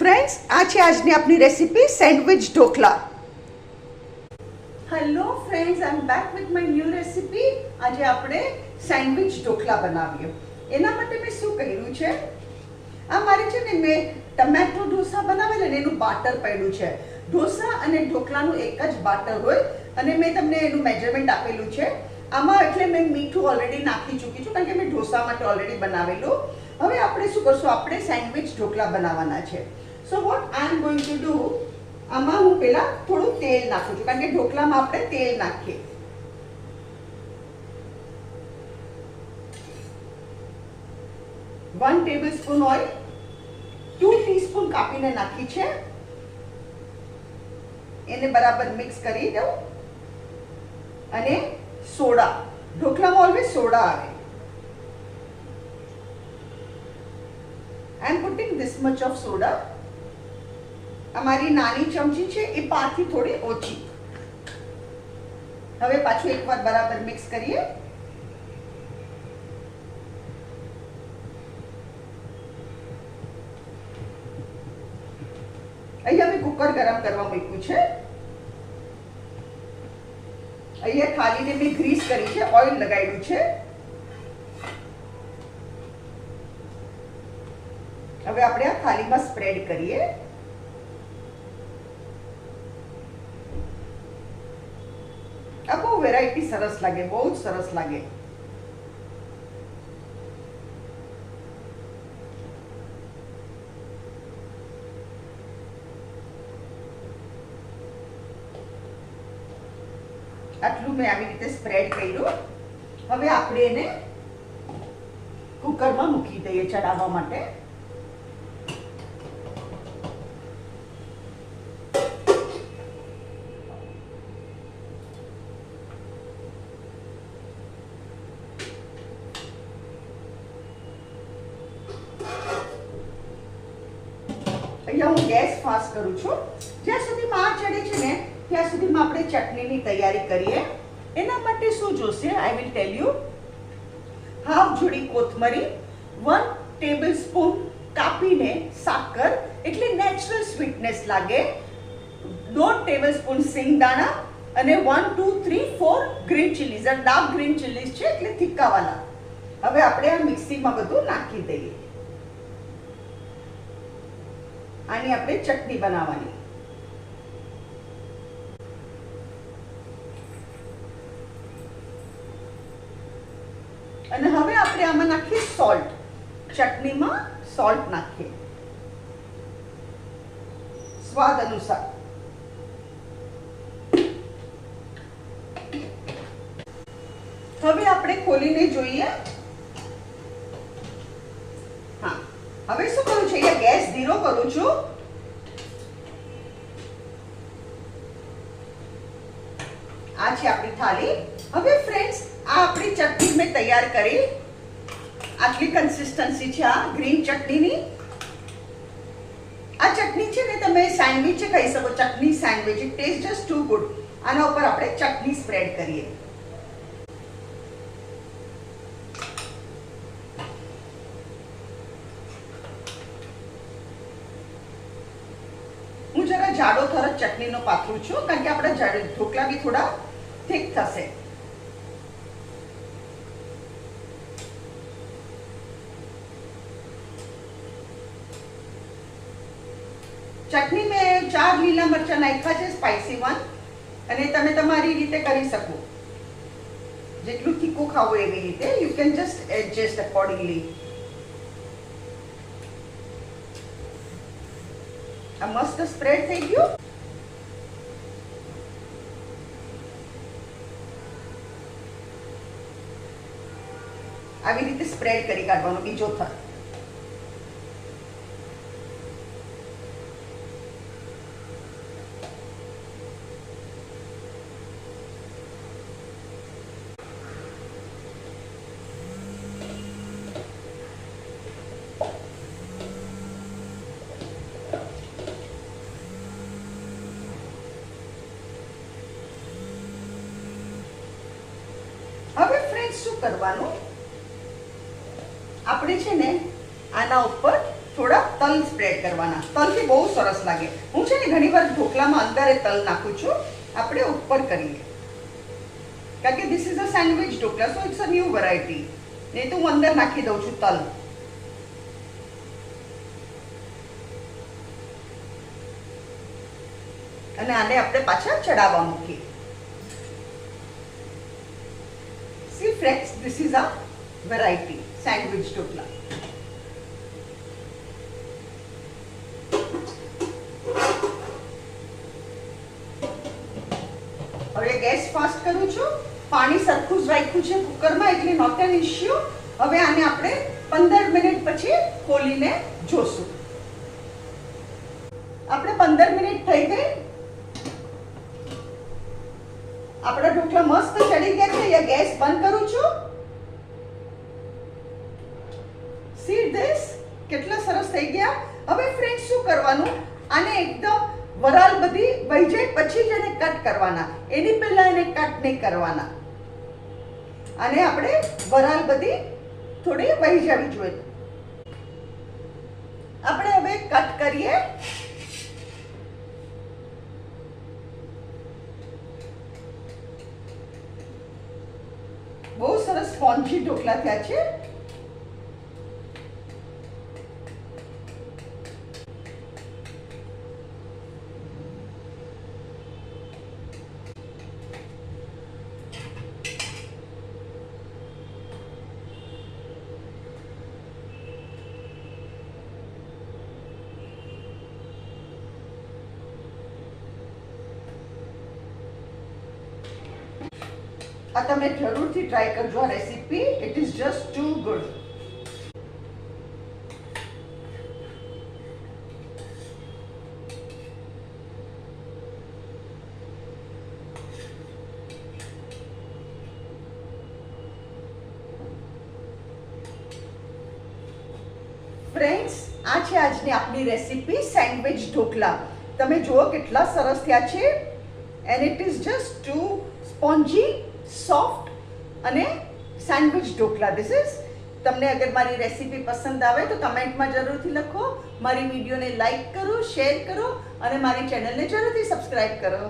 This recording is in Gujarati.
ફ્રેન્ડ્સ, આ છે આજની આપણી recipe sandwich dhokla. Hello friends, I am back with my new recipe. આજે આપણે સેન્ડવિચ ઢોકળા બનાવીએ. એના માટે મેં શું કર્યું છે, આ મારી છે ને મેં ટમેટો ઢોસા બનાવેલા ને એનું બાટર પડ્યું છે. ઢોસા અને ઢોકળાનું એક જ બાટર હોય અને મેં તમને એનું મેજરમેન્ટ આપેલું છે આમાં. એટલે મેં મીઠું ઓલરેડી નાખી ચૂકી છું કારણ કે મેં ઢોસા માટે ઓલરેડી બનાવેલું. હવે આપણે શું કરશું, આપણે સેન્ડવિચ ઢોકળા બનાવવાના છે. So what I am going to do, આમાં હું પહેલા થોડું તેલ નાખું છું કારણ કે ઢોકળામાં આપણે તેલ નાખીએ. One table spoon oil, 2 teaspoon કાપીને નાખી છે. એને બરાબર મિક્સ કરી દઉં. અને સોડા, ઢોકળામાં ઓલવેઝ સોડા આવે. I am putting this much of soda. અમારી નાની ચમચી છે એ 5 થી થોડી ઓછી. હવે પાછું એકવાર બરાબર મિક્સ કરીએ. અહીંયા મેં કુકર ગરમ કરવા મૂક્યું છે. અહીંયા થાળીને મેં ગ્રીસ કરી છે, ઓઇલ લગાવ્યું છે. હવે આપણે આ થાળીમાં સ્પ્રેડ કરીએ. આ બહુ વેરાયટી સરસ લાગે, બહુ જ સરસ લાગે. આટલું મેં આવી રીતે સ્પ્રેડ કર્યું. હવે આપણે એને કુકરમાં મૂકી દઈએ ચડાવવા માટે. અહીંયા હું ગેસ ફાસ્ટ કરું છું. જ્યાં સુધીમાં આ ચડે છે ને ત્યાં સુધીમાં આપણે ચટણીની તૈયારી કરીએ. એના માટે શું જોશે, I will tell you. Half જોડી કોથમરી, 1 ટેબલ સ્પૂન કાપીને સાકર એટલે નેચરલ સ્વીટનેસ લાગે, 1/2 ટેબલ સ્પૂન સિંગદાણા અને 1 2 3 4 ગ્રીન ચીલીઝ. આ ડાર્ક ગ્રીન ચીલીઝ છે એટલે તીખાવાળા. હવે આપણે આ મિક્સીમાં બધું નાખી દઈએ. આની આપણે ચટણી બનાવવાની. અને હવે આપણે આમાં નાખીએ સોલ્ટ. ચટણીમાં સોલ્ટ નાખીએ સ્વાદ અનુસાર. હવે આપણે ખોલીને જોઈએ. હા, હવે શું કરું છું, અહીંયા ગેસ ધીરો કરું છું. આ છે આપણી થાળી. હવે ફ્રેન્ડ્સ, આ આપણી ચટણી મેં તૈયાર કરી. આટલી કન્સિસ્ટન્સી છે આ ગ્રીન ચટણીની. આ ચટણી છે ને તમે સેન્ડવિચ ખાઈ શકો, chutney sandwich. It taste just too good. આના ઉપર આપણે ચટણી સ્પ્રેડ કરીએ. હું જરા જાડો થર ચટણીનો પાથરું છું કારણ કે આપણા ઢોકળા બી થોડા થીક થશે. ચટણી મેં 4 લીલા મરચાં નાખ્યા છે, સ્પાઈસી વન. અને તમે તમારી રીતે કરી શકો, જેટલું તીખું ખાવું એવી રીતે. You can just adjust accordingly. આ મસ્ત સ્પ્રેડ થઈ ગયું. આવી રીતે સ્પ્રેડ કરી કાઢવાનો બીજો થર. હવે ફ્રેન્ડ્સ શું કરવાનું, આપણે છે ને આના ઉપર થોડા તલ તલ સ્પ્રેડ કરવાના. તલથી બહુ સરસ લાગે. હું છે ને ઘણીવાર ઢોકળામાં અંદરે તલ નાખું છું. આપણે ઉપર કરીએ કારણ કે this is a sandwich dhokla, so it's a new variety. નહીં તો હું અંદર નાખી દઉં છું તલ. અને આને આપણે પાછા ચડાવવા મૂકીએ. C friends, this is a variety sandwich dhokla. હવે ગેસ ફાસ્ટ કરું છું. પાણી સરખું જ રાખ્યું છે કુકરમાં, એટલે નોટ એન ઇશ્યુ. હવે આને આપણે 15 મિનિટ પછી ખોલીને જોશું. આપણે 15 મિનિટ થઈ ગઈ. આપણા ઢોકળા મસ્ત ચડી ગયા છે. અહીંયા ગેસ બંધ કરું છું. સી ધીસ, કેટલા સરસ થઈ ગયા. હવે ફ્રેન્ડ્સ શું કરવાનું, આને એકદમ વરાળ બધી વહી જાય પછી જ એને કટ કરવાના. એની પહેલા એને કટ નહીં કરવાના. આને આપણે વરાળ બધી થોડી વહી જવી જોઈએ. આપણે હવે કટ કરીએ. બહુ સરસ સ્પોન્જી ઢોકળા થયા છે. આ તમે જરૂરથી ટ્રાય કરજો આ recipe. It is just too good. Friends, આ છે આજની આપણી રેસીપી સેન્ડવિચ ઢોકળા. તમે જુઓ કેટલા સરસ થયા છે. And it is just too spongy, soft અને સેન્ડવિચ ઢોકળા. This is. તમને અગર મારી રેસીપી પસંદ આવે તો કમેન્ટમાં જરૂરથી લખો. મારી વિડીયોને લાઈક કરો, શેર કરો અને મારી ચેનલને જરૂરથી સબસ્ક્રાઈબ કરો.